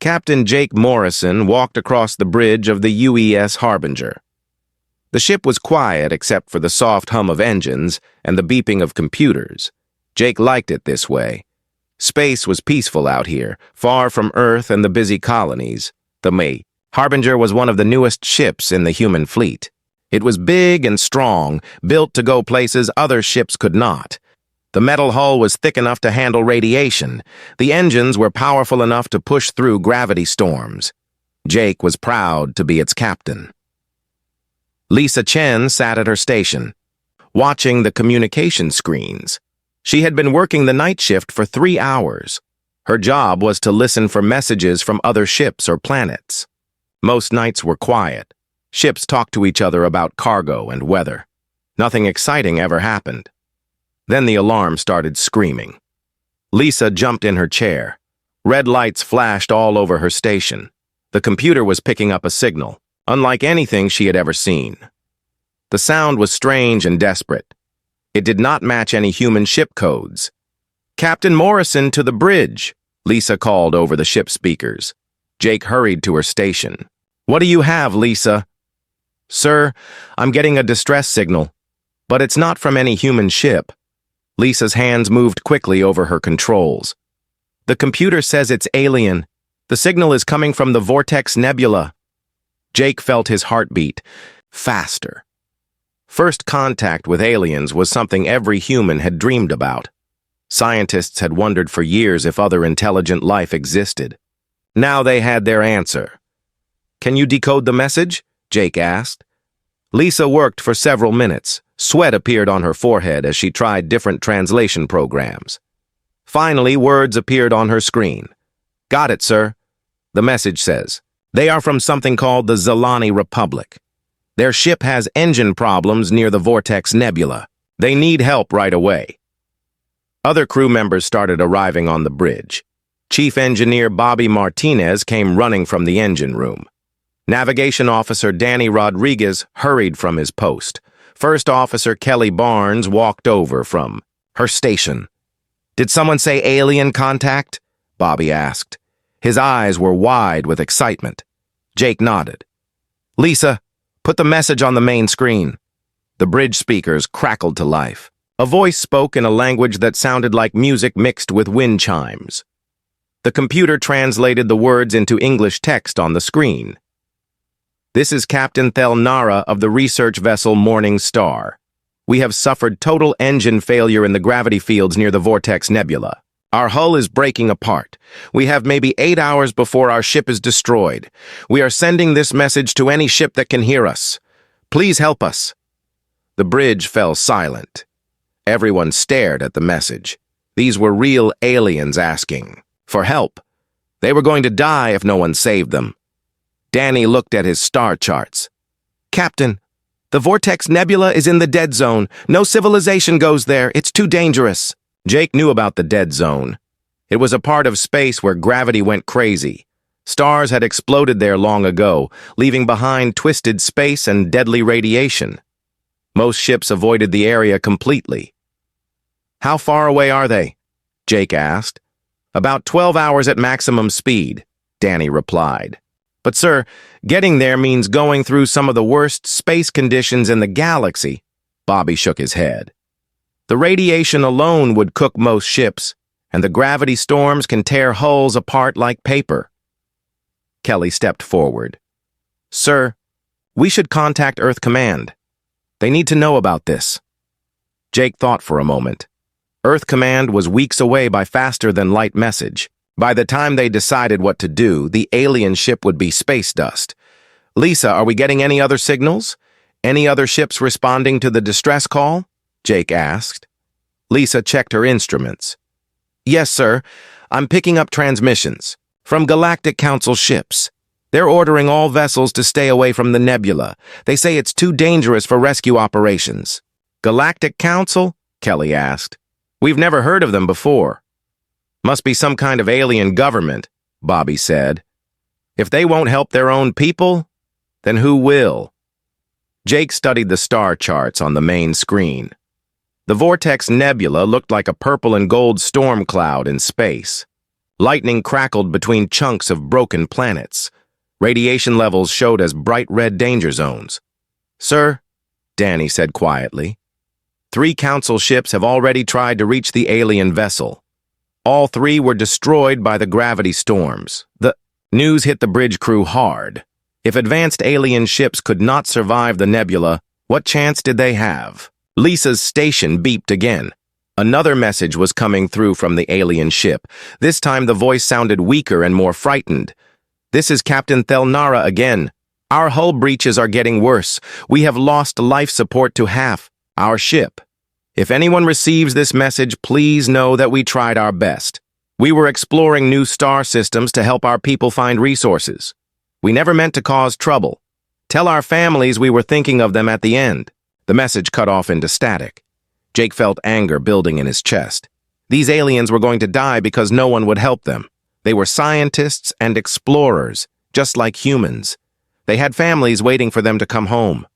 Captain Jake Morrison walked across the bridge of the UES Harbinger. The ship was quiet except for the soft hum of engines and the beeping of computers. Jake liked it this way. Space was peaceful out here, far from Earth and the busy colonies. The Harbinger was one of the newest ships in the human fleet. It was big and strong, built to go places other ships could not. The metal hull was thick enough to handle radiation. The engines were powerful enough to push through gravity storms. Jake was proud to be its captain. Lisa Chen sat at her station, watching the communication screens. She had been working the night shift for 3 hours. Her job was to listen for messages from other ships or planets. Most nights were quiet. Ships talked to each other about cargo and weather. Nothing exciting ever happened. Then the alarm started screaming. Lisa jumped in her chair. Red lights flashed all over her station. The computer was picking up a signal, unlike anything she had ever seen. The sound was strange and desperate. It did not match any human ship codes. "Captain Morrison to the bridge," Lisa called over the ship speakers. Jake hurried to her station. "What do you have, Lisa?" "Sir, I'm getting a distress signal, but it's not from any human ship." Lisa's hands moved quickly over her controls. "The computer says it's alien. The signal is coming from the Vortex Nebula." Jake felt his heartbeat faster. First contact with aliens was something every human had dreamed about. Scientists had wondered for years if other intelligent life existed. Now they had their answer. "Can you decode the message?" Jake asked. Lisa worked for several minutes. Sweat appeared on her forehead as she tried different translation programs. Finally, words appeared on her screen. "Got it, sir." The message says, "They are from something called the Zelani Republic. Their ship has engine problems near the Vortex Nebula. They need help right away." Other crew members started arriving on the bridge. Chief Engineer Bobby Martinez came running from the engine room. Navigation Officer Danny Rodriguez hurried from his post. First Officer Kelly Barnes walked over from her station. "Did someone say alien contact?" Bobby asked. His eyes were wide with excitement. Jake nodded. "Lisa, put the message on the main screen." The bridge speakers crackled to life. A voice spoke in a language that sounded like music mixed with wind chimes. The computer translated the words into English text on the screen. "This is Captain Thel Nara of the research vessel Morning Star. We have suffered total engine failure in the gravity fields near the Vortex Nebula. Our hull is breaking apart. We have maybe 8 hours before our ship is destroyed. We are sending this message to any ship that can hear us. Please help us." The bridge fell silent. Everyone stared at the message. These were real aliens asking for help. They were going to die if no one saved them. Danny looked at his star charts. "Captain, the Vortex Nebula is in the dead zone. No civilization goes there. It's too dangerous." Jake knew about the dead zone. It was a part of space where gravity went crazy. Stars had exploded there long ago, leaving behind twisted space and deadly radiation. Most ships avoided the area completely. "How far away are they?" Jake asked. "About 12 hours at maximum speed," Danny replied. "But sir, getting there means going through some of the worst space conditions in the galaxy." Bobby shook his head. "The radiation alone would cook most ships, and the gravity storms can tear hulls apart like paper." Kelly stepped forward. "Sir, we should contact Earth Command. They need to know about this." Jake thought for a moment. Earth Command was weeks away by faster-than-light message. By the time they decided what to do, the alien ship would be space dust. "Lisa, are we getting any other signals? Any other ships responding to the distress call?" Jake asked. Lisa checked her instruments. "Yes, sir. I'm picking up transmissions from Galactic Council ships. They're ordering all vessels to stay away from the nebula. They say it's too dangerous for rescue operations." "Galactic Council?" Kelly asked. "We've never heard of them before." "Must be some kind of alien government," Bobby said. "If they won't help their own people, then who will?" Jake studied the star charts on the main screen. The Vortex Nebula looked like a purple and gold storm cloud in space. Lightning crackled between chunks of broken planets. Radiation levels showed as bright red danger zones. "Sir," Danny said quietly, "3 council ships have already tried to reach the alien vessel. All 3 were destroyed by the gravity storms. The news hit the bridge crew hard. If advanced alien ships could not survive the nebula, what chance did they have?" Lisa's station beeped again. Another message was coming through from the alien ship. This time the voice sounded weaker and more frightened. "This is Captain Thelnara again. Our hull breaches are getting worse. We have lost life support to half our ship. If anyone receives this message, please know that we tried our best. We were exploring new star systems to help our people find resources. We never meant to cause trouble. Tell our families we were thinking of them at the end." The message cut off into static. Jake felt anger building in his chest. These aliens were going to die because no one would help them. They were scientists and explorers, just like humans. They had families waiting for them to come home.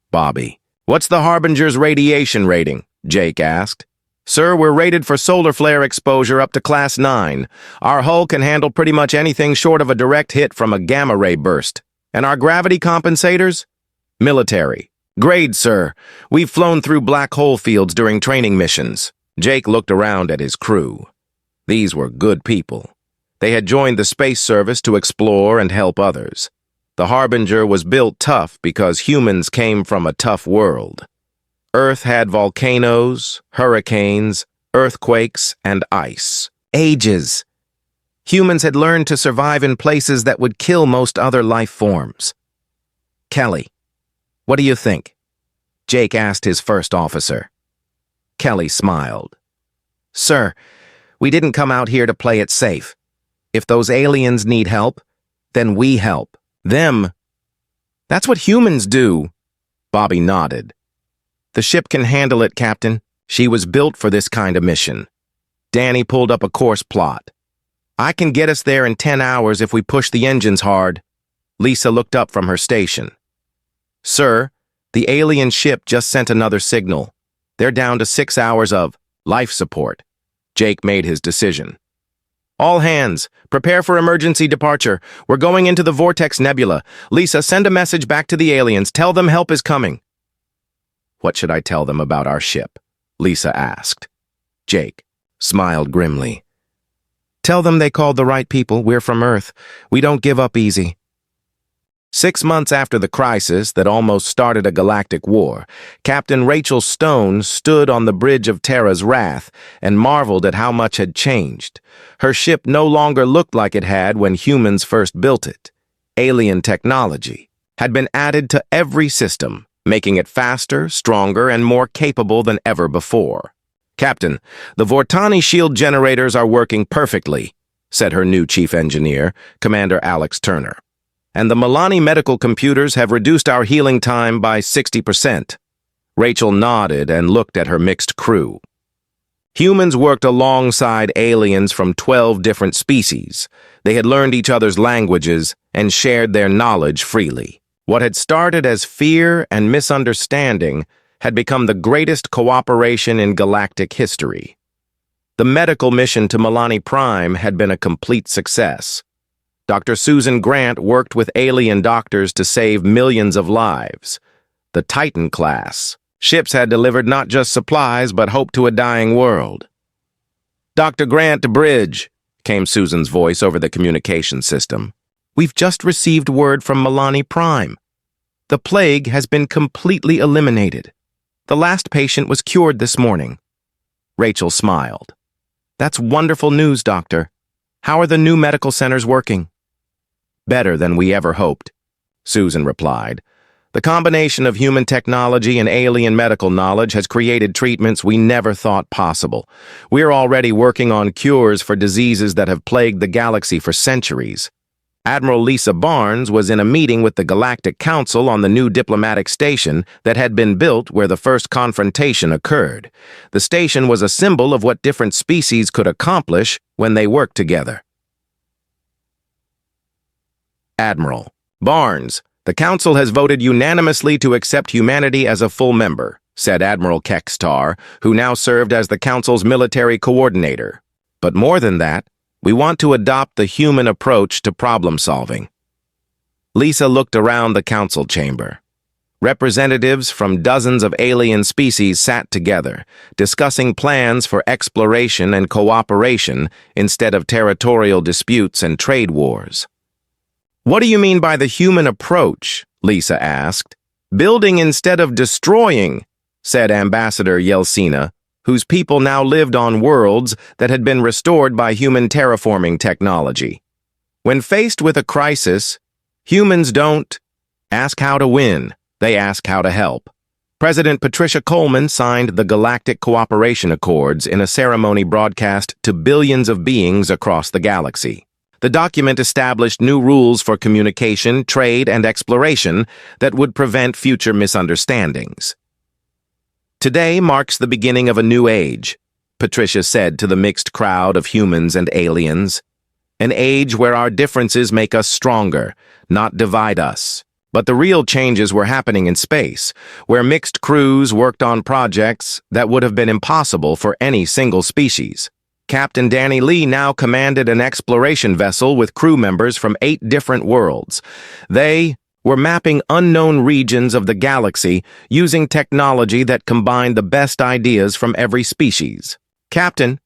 "Bobby, what's the Harbinger's radiation rating?" Jake asked. "Sir, we're rated for solar flare exposure up to Class 9. Our hull can handle pretty much anything short of a direct hit from a gamma ray burst. And our gravity compensators?" "Military. Grade, sir. We've flown through black hole fields during training missions." Jake looked around at his crew. These were good people. They had joined the space service to explore and help others. The Harbinger was built tough because humans came from a tough world. Earth had volcanoes, hurricanes, earthquakes, and ice. Ages. Humans had learned to survive in places that would kill most other life forms. "Kelly, what do you think?" Jake asked his first officer. Kelly smiled. "Sir, we didn't come out here to play it safe. If those aliens need help, then we help them. That's what humans do." Bobby nodded. "The ship can handle it, Captain. She was built for this kind of mission." Danny pulled up a course plot. "I can get us there in 10 hours if we push the engines hard." Lisa looked up from her station. "Sir, the alien ship just sent another signal. They're down to 6 hours of life support." Jake made his decision. "All hands, prepare for emergency departure. We're going into the Vortex Nebula. Lisa, send a message back to the aliens. Tell them help is coming." "What should I tell them about our ship?" Lisa asked. Jake smiled grimly. "Tell them they called the right people. We're from Earth. We don't give up easy." 6 months after the crisis that almost started a galactic war, Captain Rachel Stone stood on the bridge of Terra's Wrath and marveled at how much had changed. Her ship no longer looked like it had when humans first built it. Alien technology had been added to every system, making it faster, stronger, and more capable than ever before. "Captain, the Vortani shield generators are working perfectly," said her new chief engineer, Commander Alex Turner. "And the Milani medical computers have reduced our healing time by 60%. Rachel nodded and looked at her mixed crew. Humans worked alongside aliens from 12 different species. They had learned each other's languages and shared their knowledge freely. What had started as fear and misunderstanding had become the greatest cooperation in galactic history. The medical mission to Milani Prime had been a complete success. Dr. Susan Grant worked with alien doctors to save millions of lives. The Titan class ships had delivered not just supplies, but hope to a dying world. "Dr. Grant to bridge," came Susan's voice over the communication system. "We've just received word from Milani Prime. The plague has been completely eliminated. The last patient was cured this morning." Rachel smiled. "That's wonderful news, Doctor. How are the new medical centers working?" "Better than we ever hoped," Susan replied. "The combination of human technology and alien medical knowledge has created treatments we never thought possible. We're already working on cures for diseases that have plagued the galaxy for centuries." Admiral Lisa Barnes was in a meeting with the Galactic Council on the new diplomatic station that had been built where the first confrontation occurred. The station was a symbol of what different species could accomplish when they worked together. "Admiral Barnes, the Council has voted unanimously to accept humanity as a full member," said Admiral Kekstar, who now served as the Council's military coordinator. "But more than that, We want to adopt the human approach to problem-solving. Lisa looked around the council chamber. Representatives from dozens of alien species sat together, discussing plans for exploration and cooperation instead of territorial disputes and trade wars. "What do you mean by the human approach?" Lisa asked. "Building instead of destroying," said Ambassador Yelsina, whose people now lived on worlds that had been restored by human terraforming technology. When faced with a crisis, humans don't ask how to win, they ask how to help. President Patricia Coleman signed the Galactic Cooperation Accords in a ceremony broadcast to billions of beings across the galaxy. The document established new rules for communication, trade, and exploration that would prevent future misunderstandings. "Today marks the beginning of a new age," Patricia said to the mixed crowd of humans and aliens. "An age where our differences make us stronger, not divide us." But the real changes were happening in space, where mixed crews worked on projects that would have been impossible for any single species. Captain Danny Lee now commanded an exploration vessel with crew members from 8 different worlds. They were mapping unknown regions of the galaxy using technology that combined the best ideas from every species. "Captain,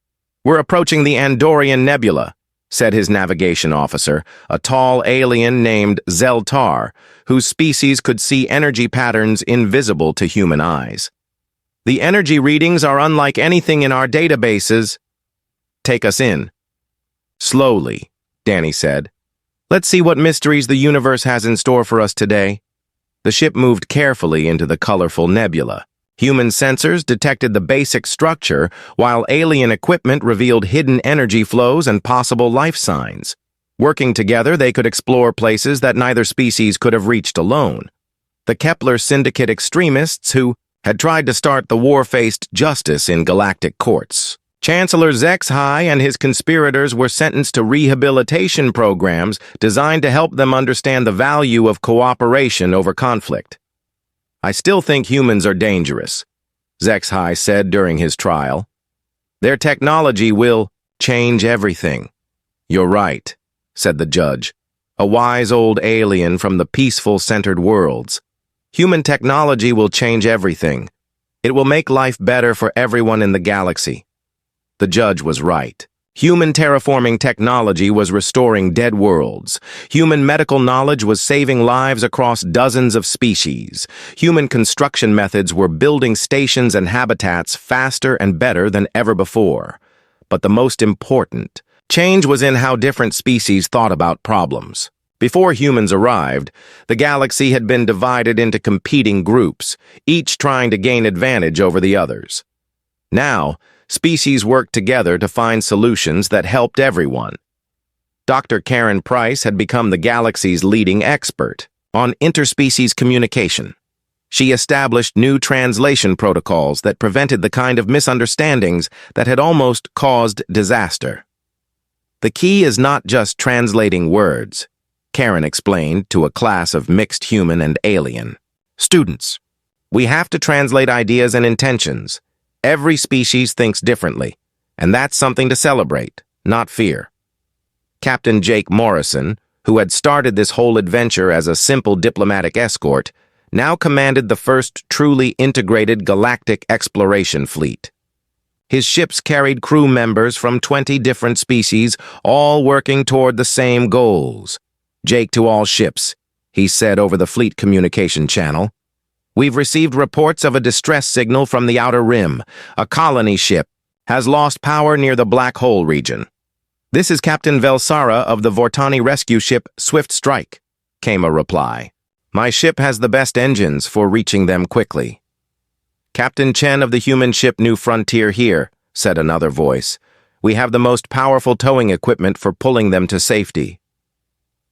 we're approaching the Andorian Nebula," said his navigation officer, a tall alien named Zeltar, whose species could see energy patterns invisible to human eyes. "The energy readings are unlike anything in our databases." "Take us in." "Slowly," Danny said. "Let's see what mysteries the universe has in store for us today." The ship moved carefully into the colorful nebula. Human sensors detected the basic structure, while alien equipment revealed hidden energy flows and possible life signs. Working together, they could explore places that neither species could have reached alone. The Kepler Syndicate extremists who had tried to start the war faced justice in galactic courts. Chancellor HFY and his conspirators were sentenced to rehabilitation programs designed to help them understand the value of cooperation over conflict. "I still think humans are dangerous," HFY said during his trial. "Their technology will change everything." "You're right," said the judge, a wise old alien from the peaceful, centered worlds. "Human technology will change everything. It will make life better for everyone in the galaxy." The judge was right. Human terraforming technology was restoring dead worlds. Human medical knowledge was saving lives across dozens of species. Human construction methods were building stations and habitats faster and better than ever before. But the most important change was in how different species thought about problems. Before humans arrived, the galaxy had been divided into competing groups, each trying to gain advantage over the others. Now, species worked together to find solutions that helped everyone. Dr. Karen Price had become the galaxy's leading expert on interspecies communication. She established new translation protocols that prevented the kind of misunderstandings that had almost caused disaster. "The key is not just translating words," Karen explained to a class of mixed human and alien. "Students, we have to translate ideas and intentions. Every species thinks differently, and that's something to celebrate, not fear." Captain Jake Morrison, who had started this whole adventure as a simple diplomatic escort, now commanded the first truly integrated galactic exploration fleet. His ships carried crew members from 20 different species, all working toward the same goals. "Jake to all ships," he said over the fleet communication channel. "We've received reports of a distress signal from the Outer Rim. A colony ship has lost power near the Black Hole region." "This is Captain Velsara of the Vortani rescue ship Swift Strike," came a reply. "My ship has the best engines for reaching them quickly." "Captain Chen of the human ship New Frontier here," said another voice. "We have the most powerful towing equipment for pulling them to safety."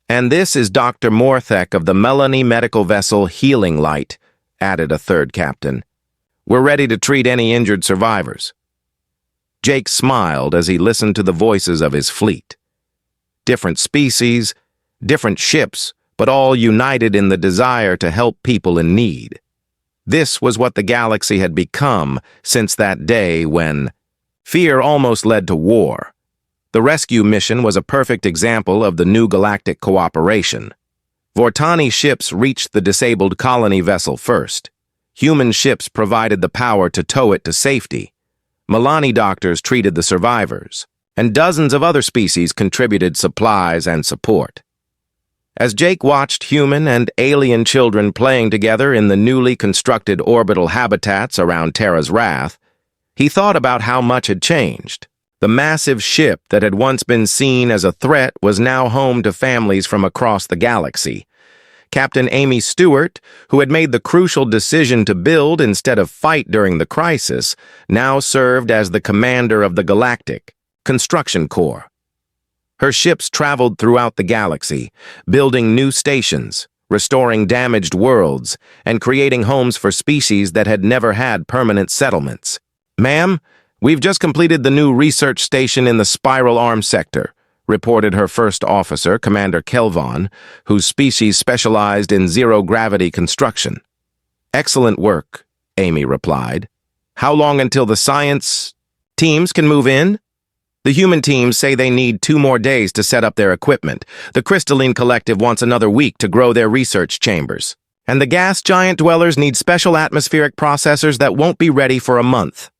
"And this is Dr. Morthek of the Melanie medical vessel Healing Light," added a third captain. "We're ready to treat any injured survivors." Jake smiled as he listened to the voices of his fleet. Different species, different ships, but all united in the desire to help people in need. This was what the galaxy had become since that day when fear almost led to war. The rescue mission was a perfect example of the new galactic cooperation. Vortani ships reached the disabled colony vessel first. Human ships provided the power to tow it to safety. Milani doctors treated the survivors, and dozens of other species contributed supplies and support. As Jake watched human and alien children playing together in the newly constructed orbital habitats around Terra's Wrath, he thought about how much had changed. The massive ship that had once been seen as a threat was now home to families from across the galaxy. Captain Amy Stewart, who had made the crucial decision to build instead of fight during the crisis, now served as the commander of the Galactic Construction Corps. Her ships traveled throughout the galaxy, building new stations, restoring damaged worlds, and creating homes for species that had never had permanent settlements. "Ma'am, we've just completed the new research station in the Spiral Arm sector," reported her first officer, Commander Kelvon, whose species specialized in zero-gravity construction. "Excellent work," Amy replied. "How long until the science teams can move in?" "The human teams say they need 2 more days to set up their equipment. The Crystalline Collective wants another week to grow their research chambers. And the gas giant dwellers need special atmospheric processors that won't be ready for a month."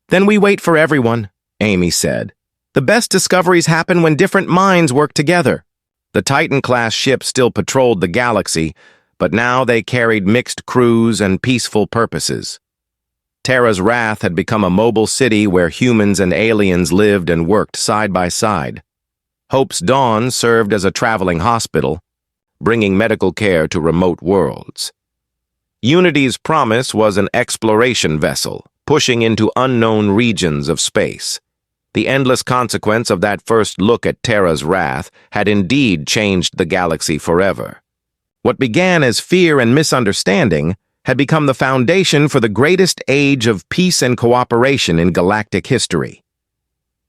"Then we wait for everyone," Amy said. "The best discoveries happen when different minds work together." The Titan-class ships still patrolled the galaxy, but now they carried mixed crews and peaceful purposes. Terra's Wrath had become a mobile city where humans and aliens lived and worked side by side. Hope's Dawn served as a traveling hospital, bringing medical care to remote worlds. Unity's Promise was an exploration vessel, pushing into unknown regions of space. The endless consequence of that first look at Terra's Wrath had indeed changed the galaxy forever. What began as fear and misunderstanding had become the foundation for the greatest age of peace and cooperation in galactic history.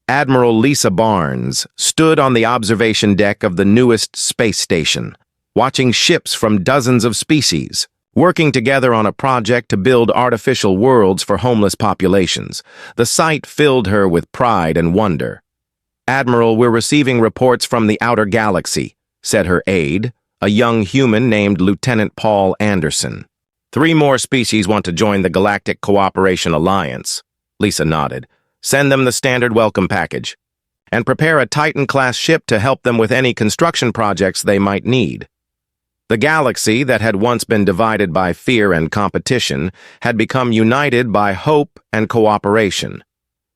Admiral Lisa Barnes stood on the observation deck of the newest space station, watching ships from dozens of species, working together on a project to build artificial worlds for homeless populations. The sight filled her with pride and wonder. "Admiral, we're receiving reports from the outer galaxy," said her aide, a young human named Lieutenant Paul Anderson. "3 more species want to join the Galactic Cooperation Alliance." Lisa nodded. "Send them the standard welcome package. And prepare a Titan-class ship to help them with any construction projects they might need." The galaxy that had once been divided by fear and competition had become united by hope and cooperation.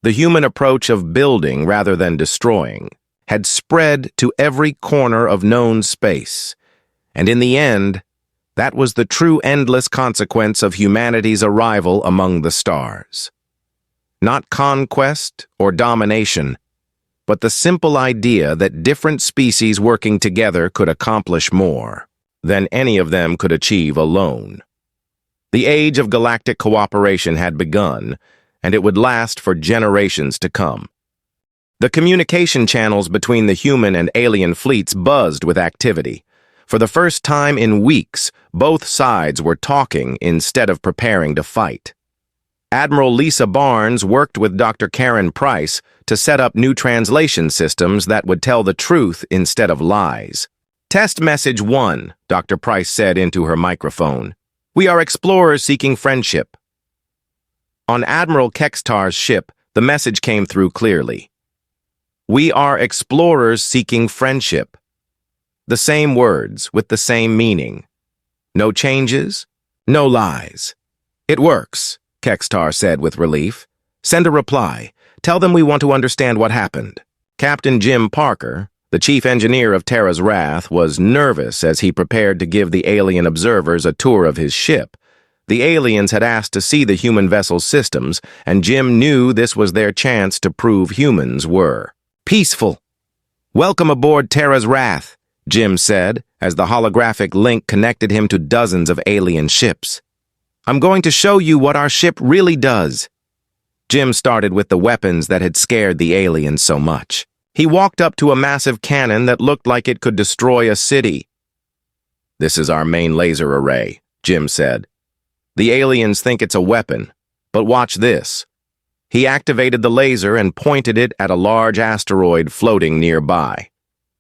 The human approach of building rather than destroying had spread to every corner of known space. And in the end, that was the true endless consequence of humanity's arrival among the stars. Not conquest or domination, but the simple idea that different species working together could accomplish more than any of them could achieve alone. The age of galactic cooperation had begun, and it would last for generations to come. The communication channels between the human and alien fleets buzzed with activity. For the first time in weeks, both sides were talking instead of preparing to fight. Admiral Lisa Barnes worked with Dr. Karen Price to set up new translation systems that would tell the truth instead of lies. "Test message 1, Dr. Price said into her microphone. "We are explorers seeking friendship." On Admiral Kextar's ship, the message came through clearly. "We are explorers seeking friendship." The same words with the same meaning. No changes, no lies. "It works," Kextar said with relief. "Send a reply. Tell them we want to understand what happened." Captain Jim Parker, the chief engineer of Terra's Wrath, was nervous as he prepared to give the alien observers a tour of his ship. The aliens had asked to see the human vessel's systems, and Jim knew this was their chance to prove humans were peaceful. "Welcome aboard Terra's Wrath," Jim said, as the holographic link connected him to dozens of alien ships. "I'm going to show you what our ship really does." Jim started with the weapons that had scared the aliens so much. He walked up to a massive cannon that looked like it could destroy a city. "This is our main laser array," Jim said. "The aliens think it's a weapon, but watch this." He activated the laser and pointed it at a large asteroid floating nearby.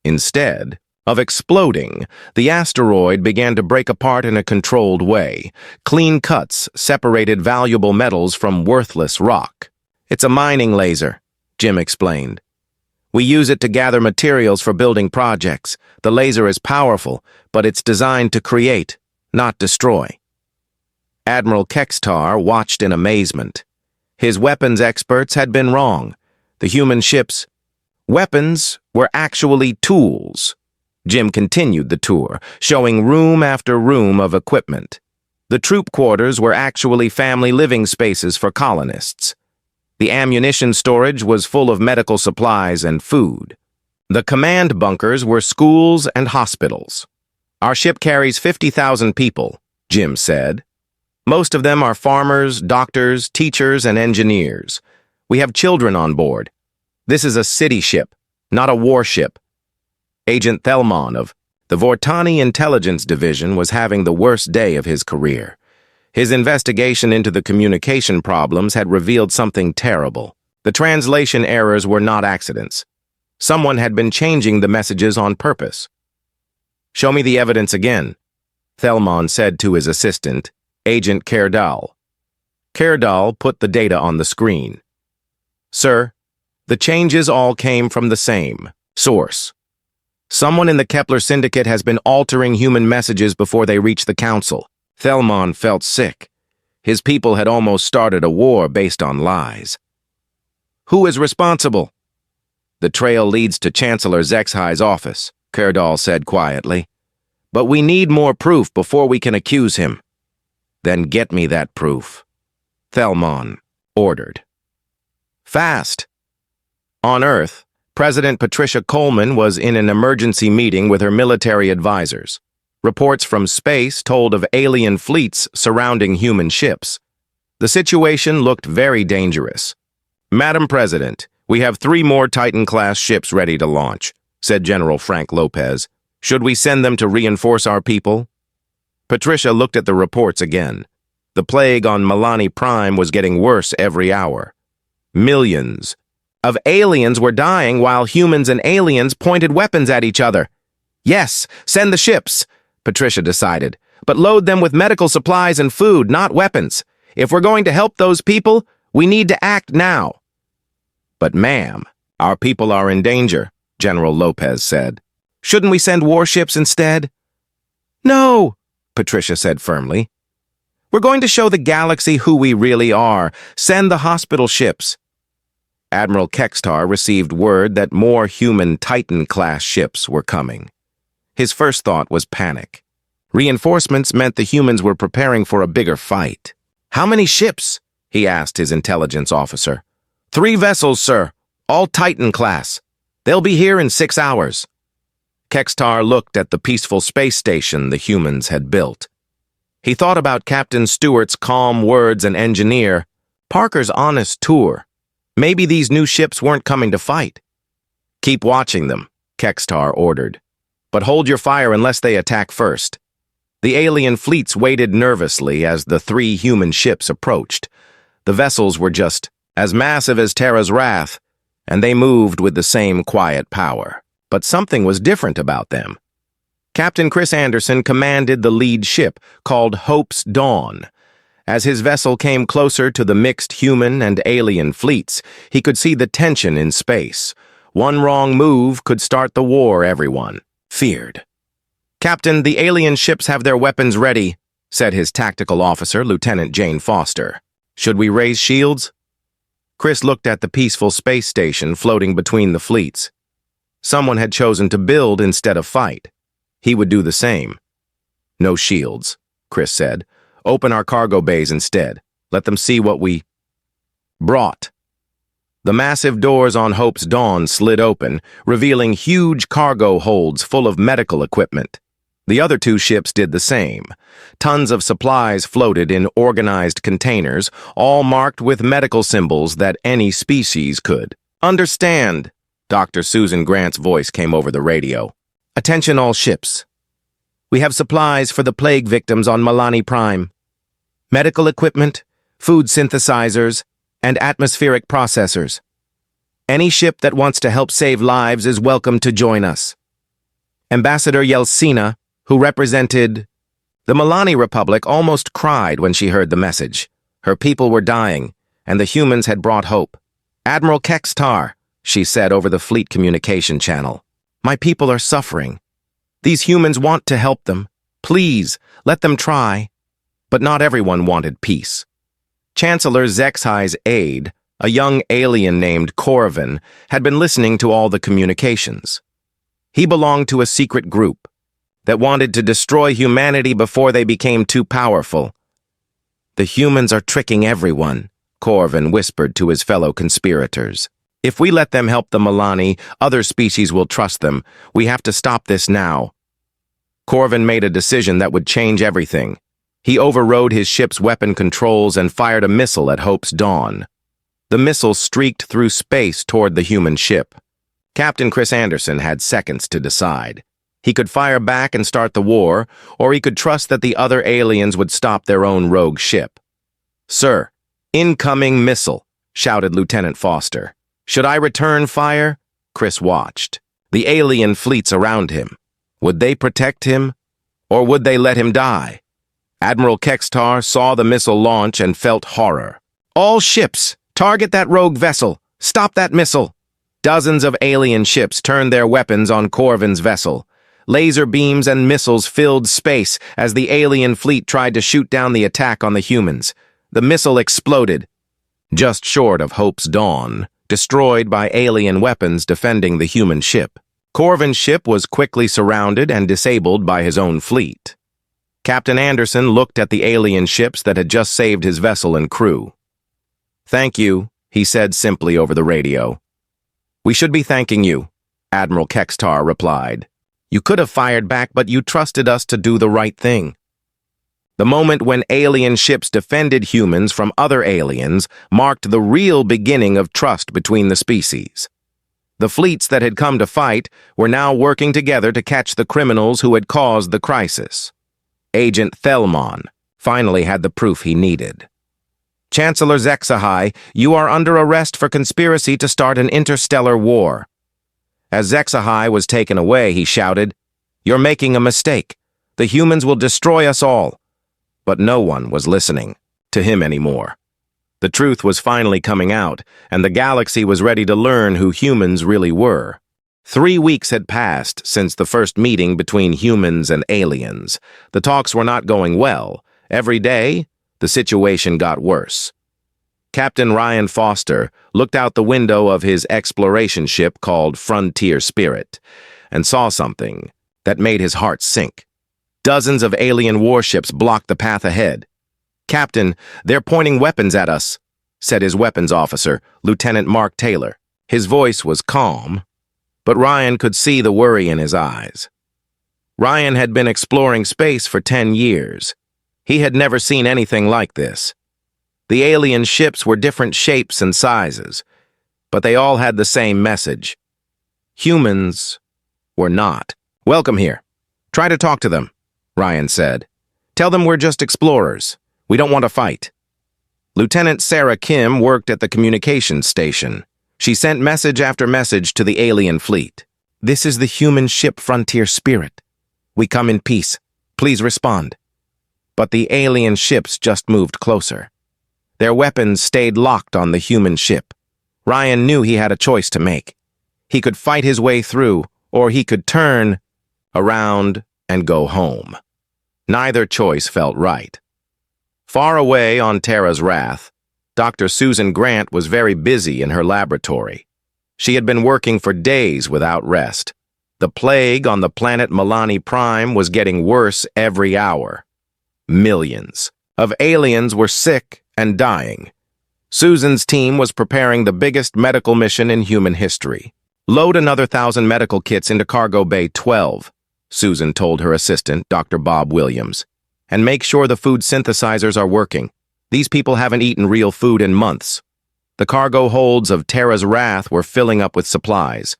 Instead of exploding, the asteroid began to break apart in a controlled way. Clean cuts separated valuable metals from worthless rock. "It's a mining laser," Jim explained. "We use it to gather materials for building projects. The laser is powerful, but it's designed to create, not destroy." Admiral Kextar watched in amazement. His weapons experts had been wrong. The human ship's weapons were actually tools. Jim continued the tour, showing room after room of equipment. The troop quarters were actually family living spaces for colonists. The ammunition storage was full of medical supplies and food. The command bunkers were schools and hospitals. "Our ship carries 50,000 people," Jim said. "Most of them are farmers, doctors, teachers, and engineers. We have children on board. This is a city ship, not a warship." Agent Thelmon of the Vortani Intelligence Division was having the worst day of his career. His investigation into the communication problems had revealed something terrible. The translation errors were not accidents. Someone had been changing the messages on purpose. "Show me the evidence again," Thelmon said to his assistant, Agent Kerdal. Kerdal put the data on the screen. "Sir, the changes all came from the same source. Someone in the Kepler Syndicate has been altering human messages before they reach the Council." Thelmon felt sick. His people had almost started a war based on lies. "Who is responsible?" "The trail leads to Chancellor Zexhi's office," Kerdal said quietly. "But we need more proof before we can accuse him." "Then get me that proof," Thelmon ordered. "Fast." On Earth, President Patricia Coleman was in an emergency meeting with her military advisors. Reports from space told of alien fleets surrounding human ships. The situation looked very dangerous. "Madam President, we have 3 more Titan-class ships ready to launch," said General Frank Lopez. "Should we send them to reinforce our people?" Patricia looked at the reports again. The plague on Milani Prime was getting worse every hour. Millions of aliens were dying while humans and aliens pointed weapons at each other. "Yes, send the ships," Patricia decided, "but load them with medical supplies and food, not weapons. If we're going to help those people, we need to act now." "But ma'am, our people are in danger," General Lopez said. "Shouldn't we send warships instead?" "No," Patricia said firmly. "We're going to show the galaxy who we really are. Send the hospital ships." Admiral Kextar received word that more human Titan-class ships were coming. His first thought was panic. Reinforcements meant the humans were preparing for a bigger fight. "How many ships?" he asked his intelligence officer. 3 vessels, sir, all Titan-class. They'll be here in 6 hours. Kextar looked at the peaceful space station the humans had built. He thought about Captain Stewart's calm words and engineer Parker's honest tour. Maybe these new ships weren't coming to fight. "Keep watching them," Kextar ordered. "But hold your fire unless they attack first." The alien fleets waited nervously as the 3 human ships approached. The vessels were just as massive as Terra's Wrath, and they moved with the same quiet power. But something was different about them. Captain Chris Anderson commanded the lead ship, called Hope's Dawn. As his vessel came closer to the mixed human and alien fleets, he could see the tension in space. One wrong move could start the war everyone feared. "Captain, the alien ships have their weapons ready," said his tactical officer, Lieutenant Jane Foster. "Should we raise shields?" Chris looked at the peaceful space station floating between the fleets. Someone had chosen to build instead of fight. He would do the same. "No shields," Chris said. "Open our cargo bays instead. Let them see what we brought." The massive doors on Hope's Dawn slid open, revealing huge cargo holds full of medical equipment. The other 2 ships did the same. Tons of supplies floated in organized containers, all marked with medical symbols that any species could understand. Dr. Susan Grant's voice came over the radio. "Attention all ships. We have supplies for the plague victims on Milani Prime. Medical equipment, food synthesizers, and atmospheric processors. Any ship that wants to help save lives is welcome to join us. Ambassador Yeltsina, who represented the Milani Republic, almost cried when she heard the message. Her people were dying, and the humans had brought hope. Admiral Kextar, she said over the fleet communication channel. My people are suffering. These humans want to help them. Please, let them try. But not everyone wanted peace. Chancellor Zexai's aide, a young alien named Corvin, had been listening to all the communications. He belonged to a secret group that wanted to destroy humanity before they became too powerful. The humans are tricking everyone, Corvin whispered to his fellow conspirators. If we let them help the Milani, other species will trust them. We have to stop this now. Corvin made a decision that would change everything. He overrode his ship's weapon controls and fired a missile at Hope's Dawn. The missile streaked through space toward the human ship. Captain Chris Anderson had seconds to decide. He could fire back and start the war, or he could trust that the other aliens would stop their own rogue ship. Sir, incoming missile, shouted Lieutenant Foster. Should I return fire? Chris watched. The alien fleets around him. Would they protect him, or would they let him die? Admiral Kextar saw the missile launch and felt horror. All ships, target that rogue vessel. Stop that missile. Dozens of alien ships turned their weapons on Corvin's vessel. Laser beams and missiles filled space as the alien fleet tried to shoot down the attack on the humans. The missile exploded, just short of Hope's Dawn, destroyed by alien weapons defending the human ship. Corvin's ship was quickly surrounded and disabled by his own fleet. Captain Anderson looked at the alien ships that had just saved his vessel and crew. Thank you, he said simply over the radio. We should be thanking you, Admiral Kextar replied. You could have fired back, but you trusted us to do the right thing. The moment when alien ships defended humans from other aliens marked the real beginning of trust between the species. The fleets that had come to fight were now working together to catch the criminals who had caused the crisis. Agent Thelmon finally had the proof he needed. Chancellor Zexai, you are under arrest for conspiracy to start an interstellar war. As Zexai was taken away, he shouted, You're making a mistake. The humans will destroy us all. But no one was listening to him anymore. The truth was finally coming out, and the galaxy was ready to learn who humans really were. 3 weeks had passed since the first meeting between humans and aliens. The talks were not going well. Every day, the situation got worse. Captain Ryan Foster looked out the window of his exploration ship called Frontier Spirit and saw something that made his heart sink. Dozens of alien warships blocked the path ahead. Captain, they're pointing weapons at us, said his weapons officer, Lieutenant Mark Taylor. His voice was calm, but Ryan could see the worry in his eyes. Ryan had been exploring space for 10 years. He had never seen anything like this. The alien ships were different shapes and sizes, but they all had the same message. Humans were not. Welcome here. Try to talk to them, Ryan said. Tell them we're just explorers. We don't want to fight. Lieutenant Sarah Kim worked at the communications station. She sent message after message to the alien fleet. This is the human ship Frontier Spirit. We come in peace. Please respond. But the alien ships just moved closer. Their weapons stayed locked on the human ship. Ryan knew he had a choice to make. He could fight his way through, or he could turn around and go home. Neither choice felt right. Far away on Terra's Wrath, Dr. Susan Grant was very busy in her laboratory. She had been working for days without rest. The plague on the planet Milani Prime was getting worse every hour. Millions of aliens were sick and dying. Susan's team was preparing the biggest medical mission in human history. Load another 1,000 medical kits into Cargo Bay 12, Susan told her assistant, Dr. Bob Williams, and make sure the food synthesizers are working. These people haven't eaten real food in months. The cargo holds of Terra's Wrath were filling up with supplies.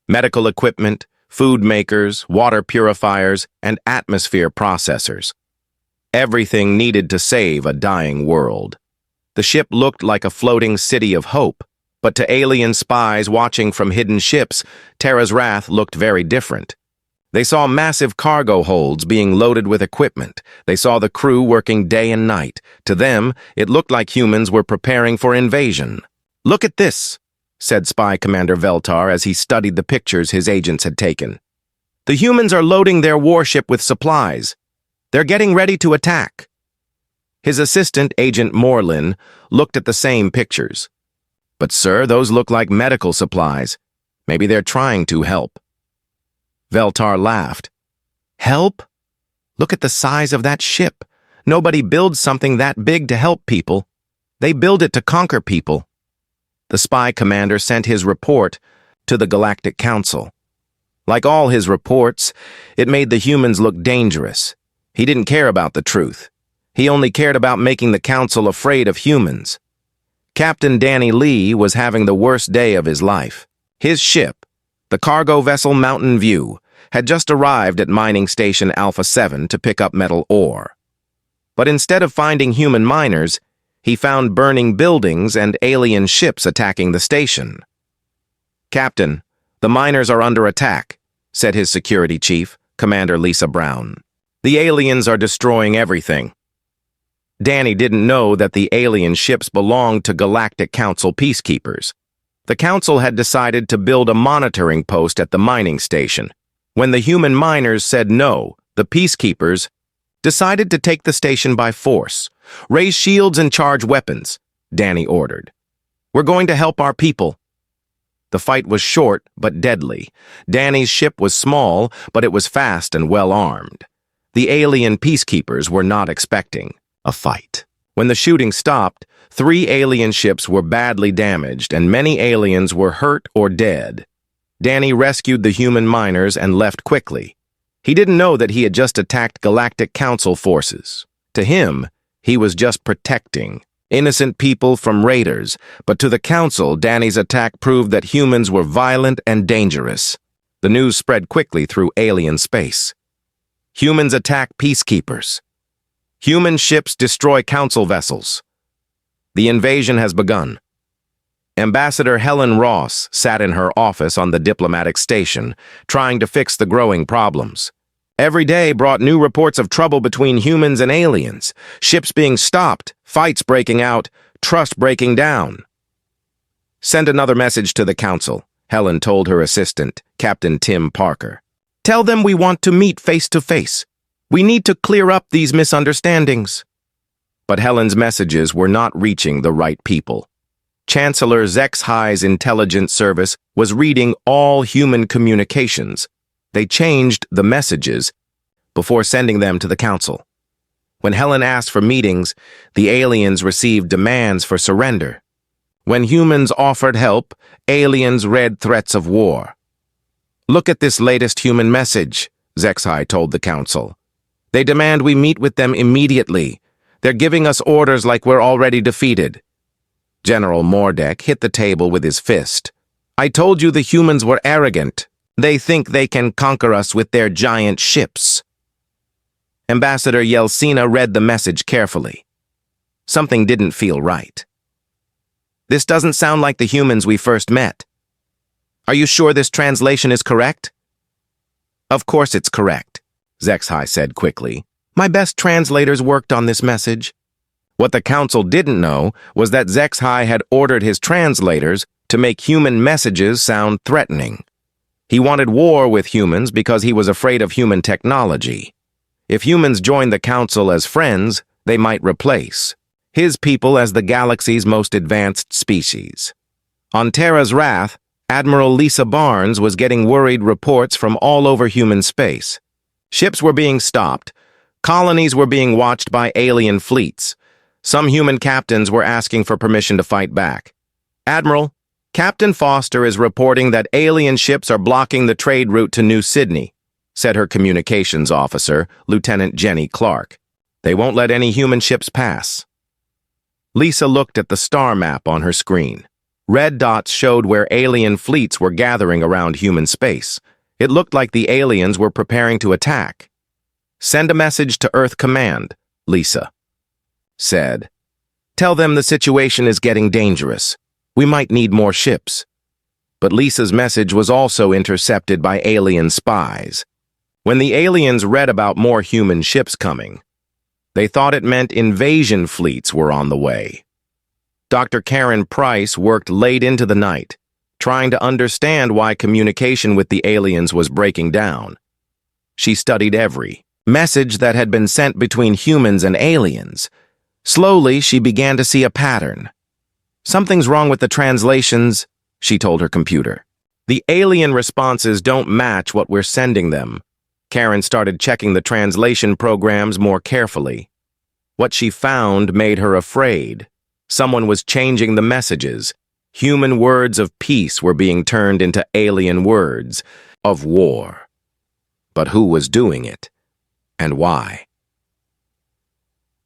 Medical equipment, food makers, water purifiers, and atmosphere processors. Everything needed to save a dying world. The ship looked like a floating city of hope, but to alien spies watching from hidden ships, Terra's Wrath looked very different. They saw massive cargo holds being loaded with equipment. They saw the crew working day and night. To them, it looked like humans were preparing for invasion. "Look at this," said Spy Commander Veltar as he studied the pictures his agents had taken. "The humans are loading their warship with supplies. They're getting ready to attack." His assistant, Agent Morlin, looked at the same pictures. "But sir, those look like medical supplies. Maybe they're trying to help." Veltar laughed. "Help? Look at the size of that ship. Nobody builds something that big to help people. They build it to conquer people." The spy commander sent his report to the Galactic Council. Like all his reports, it made the humans look dangerous. He didn't care about the truth. He only cared about making the Council afraid of humans. Captain Danny Lee was having the worst day of his life. His ship, the cargo vessel Mountain View, had just arrived at mining station Alpha 7 to pick up metal ore. But instead of finding human miners, he found burning buildings and alien ships attacking the station. "Captain, the miners are under attack," said his security chief, Commander Lisa Brown. "The aliens are destroying everything." Danny didn't know that the alien ships belonged to Galactic Council peacekeepers. The Council had decided to build a monitoring post at the mining station. When the human miners said no, the peacekeepers decided to take the station by force. "Raise shields and charge weapons," Danny ordered. "We're going to help our people." The fight was short but deadly. Danny's ship was small, but it was fast and well-armed. The alien peacekeepers were not expecting a fight. When the shooting stopped, 3 alien ships were badly damaged and many aliens were hurt or dead. Danny rescued the human miners and left quickly. He didn't know that he had just attacked Galactic Council forces. To him, he was just protecting innocent people from raiders, but to the Council, Danny's attack proved that humans were violent and dangerous. The news spread quickly through alien space. Humans attack peacekeepers. Human ships destroy Council vessels. The invasion has begun. Ambassador Helen Ross sat in her office on the diplomatic station, trying to fix the growing problems. Every day brought new reports of trouble between humans and aliens, ships being stopped, fights breaking out, trust breaking down. "Send another message to the Council," Helen told her assistant, Captain Tim Parker. "Tell them we want to meet face to face. We need to clear up these misunderstandings." But Helen's messages were not reaching the right people. Chancellor Zexhi's intelligence service was reading all human communications. They changed the messages before sending them to the Council. When Helen asked for meetings, the aliens received demands for surrender. When humans offered help, aliens read threats of war. "Look at this latest human message," Zexhi told the Council. "They demand we meet with them immediately. They're giving us orders like we're already defeated." General Mordek hit the table with his fist. "I told you the humans were arrogant. They think they can conquer us with their giant ships." Ambassador Yeltsina read the message carefully. Something didn't feel right. "This doesn't sound like the humans we first met. Are you sure this translation is correct?" "Of course it's correct," Zexhi said quickly. "My best translators worked on this message." What the Council didn't know was that Zexhi had ordered his translators to make human messages sound threatening. He wanted war with humans because he was afraid of human technology. If humans joined the Council as friends, they might replace his people as the galaxy's most advanced species. On Terra's Wrath, Admiral Lisa Barnes was getting worried reports from all over human space. Ships were being stopped. Colonies were being watched by alien fleets. Some human captains were asking for permission to fight back. "Admiral, Captain Foster is reporting that alien ships are blocking the trade route to New Sydney," said her communications officer, Lieutenant Jenny Clark. "They won't let any human ships pass." Lisa looked at the star map on her screen. Red dots showed where alien fleets were gathering around human space. It looked like the aliens were preparing to attack. "Send a message to Earth Command," Lisa said. Tell them the situation is getting dangerous. We might need more ships. But Lisa's message was also intercepted by alien spies. When the aliens read about more human ships coming, they thought it meant invasion fleets were on the way. Dr. Karen Price worked late into the night, trying to understand why communication with the aliens was breaking down. She studied every message that had been sent between humans and aliens. Slowly, she began to see a pattern. Something's wrong with the translations, she told her computer. The alien responses don't match what we're sending them. Karen started checking the translation programs more carefully. What she found made her afraid. Someone was changing the messages. Human words of peace were being turned into alien words of war. But who was doing it? And why?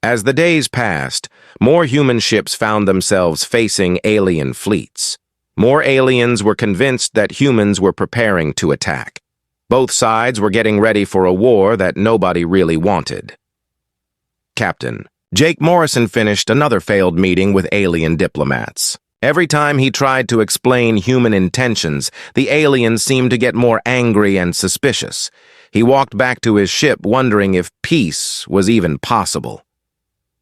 As the days passed, more human ships found themselves facing alien fleets. More aliens were convinced that humans were preparing to attack. Both sides were getting ready for a war that nobody really wanted. Captain Jake Morrison finished another failed meeting with alien diplomats. Every time he tried to explain human intentions, the aliens seemed to get more angry and suspicious. He walked back to his ship wondering if peace was even possible.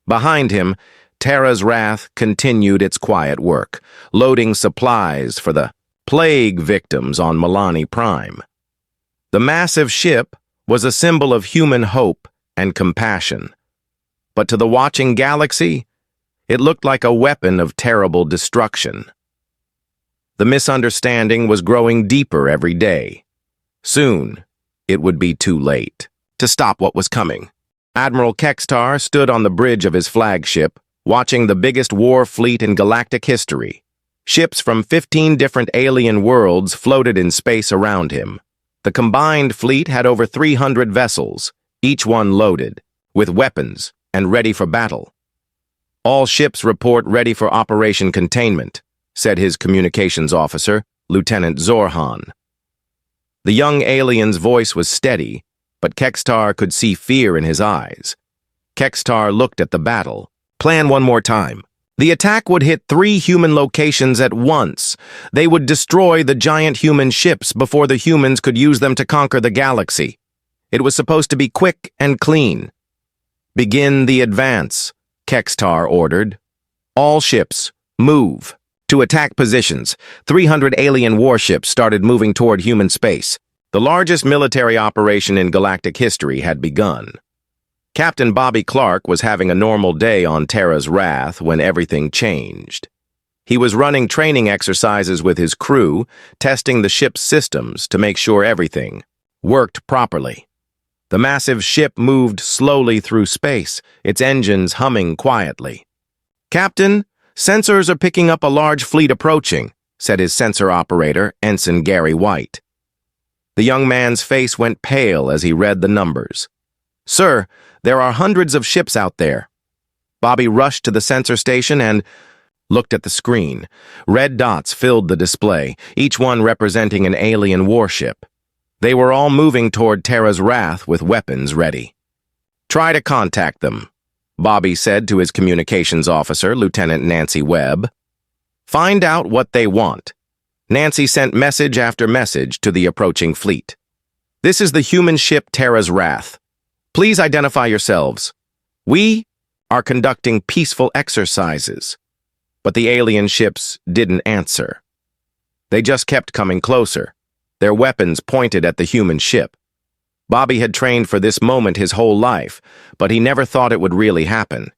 Behind him, Terra's Wrath continued its quiet work, loading supplies for the plague victims on Milani Prime. The massive ship was a symbol of human hope and compassion. But to the watching galaxy, it looked like a weapon of terrible destruction. The misunderstanding was growing deeper every day. Soon, it would be too late to stop what was coming. Admiral Kextar stood on the bridge of his flagship, watching the biggest war fleet in galactic history. Ships from 15 different alien worlds floated in space around him. The combined fleet had over 300 vessels, each one loaded, with weapons and ready for battle. All ships report ready for operation containment, said his communications officer, Lieutenant Zorhan. The young alien's voice was steady, but Kextar could see fear in his eyes. Kextar looked at the battle. Plan one more time. The attack would hit 3 human locations at once. They would destroy the giant human ships before the humans could use them to conquer the galaxy. It was supposed to be quick and clean. Begin the advance, Kextar ordered. All ships, move. To attack positions, 300 alien warships started moving toward human space. The largest military operation in galactic history had begun. Captain Bobby Clark was having a normal day on Terra's Wrath when everything changed. He was running training exercises with his crew, testing the ship's systems to make sure everything worked properly. The massive ship moved slowly through space, its engines humming quietly. "Captain, sensors are picking up a large fleet approaching," said his sensor operator, Ensign Gary White. The young man's face went pale as he read the numbers. "Sir, there are hundreds of ships out there." Bobby rushed to the sensor station and looked at the screen. Red dots filled the display, each one representing an alien warship. They were all moving toward Terra's Wrath with weapons ready. "Try to contact them," Bobby said to his communications officer, Lieutenant Nancy Webb. "Find out what they want." Nancy sent message after message to the approaching fleet. "This is the human ship Terra's Wrath. Please identify yourselves. We are conducting peaceful exercises." But the alien ships didn't answer. They just kept coming closer, their weapons pointed at the human ship. Bobby had trained for this moment his whole life, but he never thought it would really happen.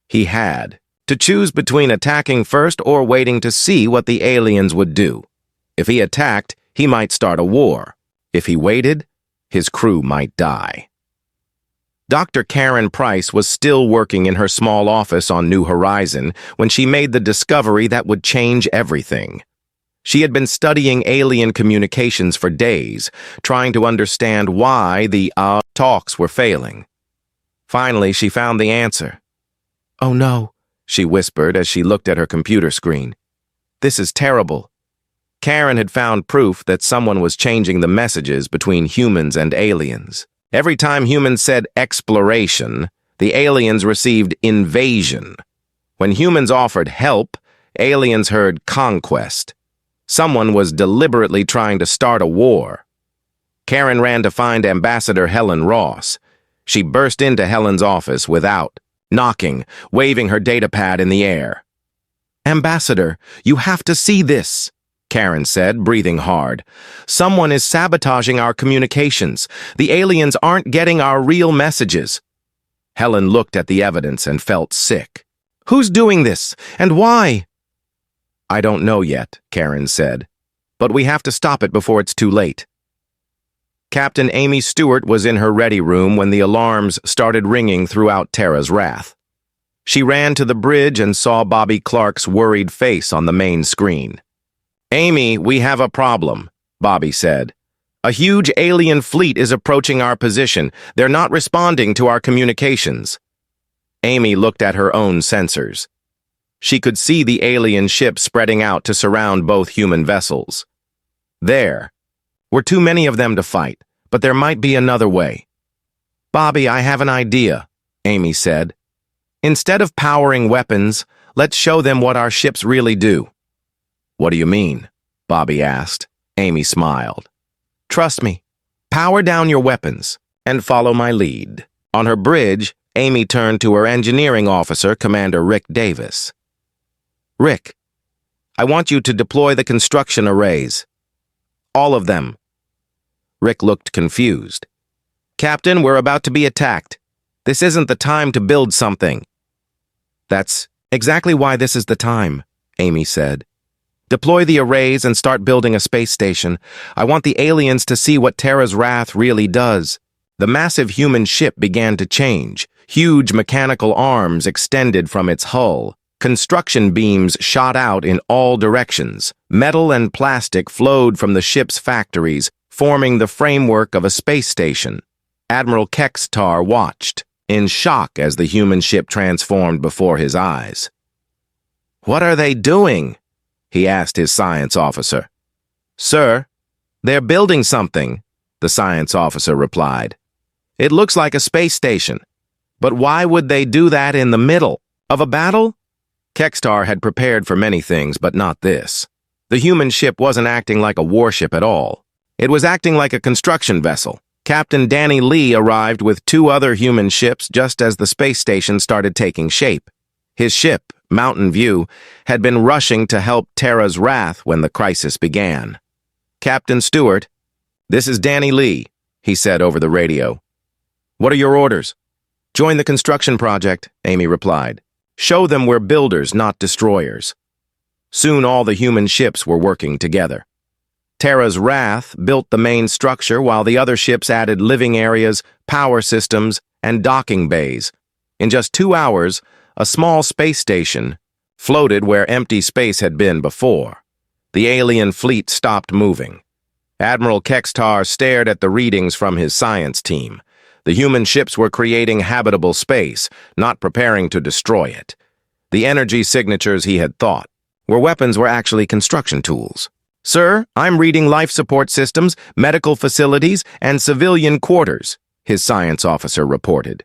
He had to choose between attacking first or waiting to see what the aliens would do. If he attacked, he might start a war. If he waited, his crew might die. Dr. Karen Price was still working in her small office on New Horizon when she made the discovery that would change everything. She had been studying alien communications for days, trying to understand why the talks were failing. Finally, she found the answer. "Oh no," she whispered as she looked at her computer screen. "This is terrible." Karen had found proof that someone was changing the messages between humans and aliens. Every time humans said exploration, the aliens received invasion. When humans offered help, aliens heard conquest. Someone was deliberately trying to start a war. Karen ran to find Ambassador Helen Ross. She burst into Helen's office without knocking, waving her datapad in the air. "Ambassador, you have to see this," Karen said, breathing hard. "Someone is sabotaging our communications. The aliens aren't getting our real messages." Helen looked at the evidence and felt sick. "Who's doing this, and why?" "I don't know yet," Karen said, "but we have to stop it before it's too late." Captain Amy Stewart was in her ready room when the alarms started ringing throughout Terra's wrath. She ran to the bridge and saw Bobby Clark's worried face on the main screen. "Amy, we have a problem," Bobby said. "A huge alien fleet is approaching our position. They're not responding to our communications." Amy looked at her own sensors. She could see the alien ship spreading out to surround both human vessels. There were too many of them to fight, but there might be another way. "Bobby, I have an idea," Amy said. "Instead of powering weapons, let's show them what our ships really do." "What do you mean?" Bobby asked. Amy smiled. "Trust me. Power down your weapons and follow my lead." On her bridge, Amy turned to her engineering officer, Commander Rick Davis. "Rick, I want you to deploy the construction arrays. All of them." Rick looked confused. "Captain, we're about to be attacked. This isn't the time to build something." "That's exactly why this is the time," Amy said. "Deploy the arrays and start building a space station. I want the aliens to see what Terra's wrath really does." The massive human ship began to change. Huge mechanical arms extended from its hull. Construction beams shot out in all directions. Metal and plastic flowed from the ship's factories, forming the framework of a space station. Admiral Kextar watched, in shock as the human ship transformed before his eyes. "What are they doing?" he asked his science officer. "Sir, they're building something," the science officer replied. "It looks like a space station. But why would they do that in the middle of a battle?" Kextar had prepared for many things, but not this. The human ship wasn't acting like a warship at all. It was acting like a construction vessel. Captain Danny Lee arrived with 2 other human ships just as the space station started taking shape. His ship, Mountain View, had been rushing to help Terra's wrath when the crisis began. "Captain Stewart, this is Danny Lee," he said over the radio. "What are your orders?" "Join the construction project," Amy replied. "Show them we're builders, not destroyers." Soon all the human ships were working together. Terra's wrath built the main structure while the other ships added living areas, power systems, and docking bays. In just 2 hours, a small space station floated where empty space had been before. The alien fleet stopped moving. Admiral Kextar stared at the readings from his science team. The human ships were creating habitable space, not preparing to destroy it. The energy signatures he had thought weapons were actually construction tools. "Sir, I'm reading life support systems, medical facilities, and civilian quarters," his science officer reported.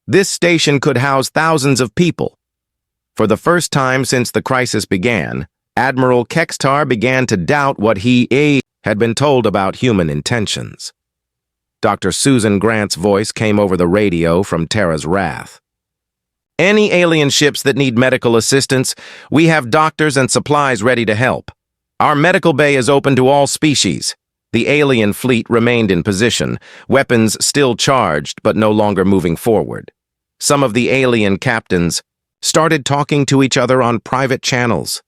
"This station could house thousands of people." For the first time since the crisis began, Admiral Kextar began to doubt what he had been told about human intentions. Dr. Susan Grant's voice came over the radio from Terra's wrath. "Any alien ships that need medical assistance, we have doctors and supplies ready to help. Our medical bay is open to all species." The alien fleet remained in position, weapons still charged but no longer moving forward. Some of the alien captains started talking to each other on private channels.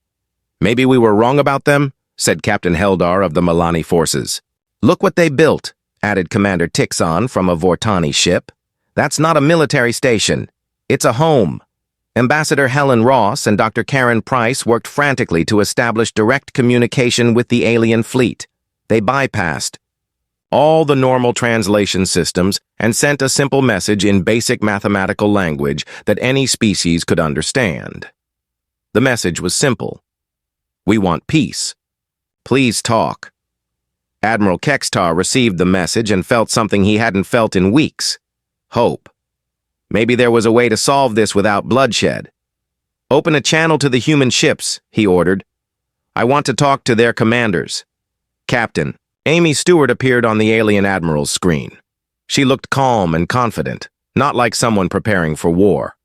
"Maybe we were wrong about them," said Captain Heldar of the Milani forces. "Look what they built," added Commander Tixon from a Vortani ship. "That's not a military station. It's a home." Ambassador Helen Ross and Dr. Karen Price worked frantically to establish direct communication with the alien fleet. They bypassed all the normal translation systems and sent a simple message in basic mathematical language that any species could understand. The message was simple. "We want peace. Please talk." Admiral Kextar received the message and felt something he hadn't felt in weeks. Hope. Maybe there was a way to solve this without bloodshed. Open a channel to the human ships, he ordered. I want to talk to their commanders. Captain, Amy Stewart appeared on the alien admiral's screen. She looked calm and confident, not like someone preparing for war.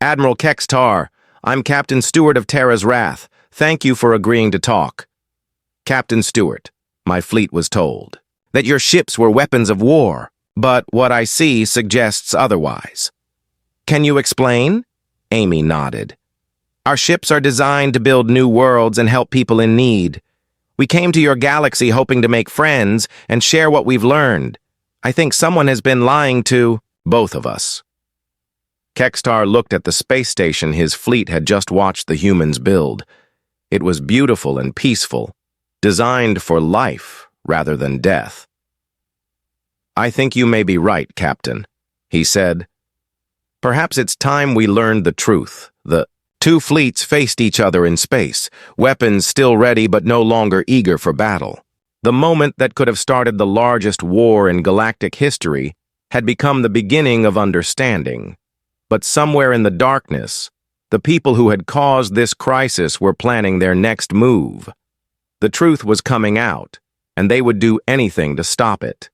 Admiral Kextar, I'm Captain Stewart of Terra's Wrath. Thank you for agreeing to talk. Captain Stewart, my fleet was told that your ships were weapons of war, but what I see suggests otherwise. Can you explain? Amy nodded. Our ships are designed to build new worlds and help people in need. We came to your galaxy hoping to make friends and share what we've learned. I think someone has been lying to both of us. Kextar looked at the space station his fleet had just watched the humans build. It was beautiful and peaceful, designed for life rather than death. I think you may be right, Captain, he said. Perhaps it's time we learned the truth. The two fleets faced each other in space, weapons still ready but no longer eager for battle. The moment that could have started the largest war in galactic history had become the beginning of understanding. But somewhere in the darkness, the people who had caused this crisis were planning their next move. The truth was coming out, and they would do anything to stop it.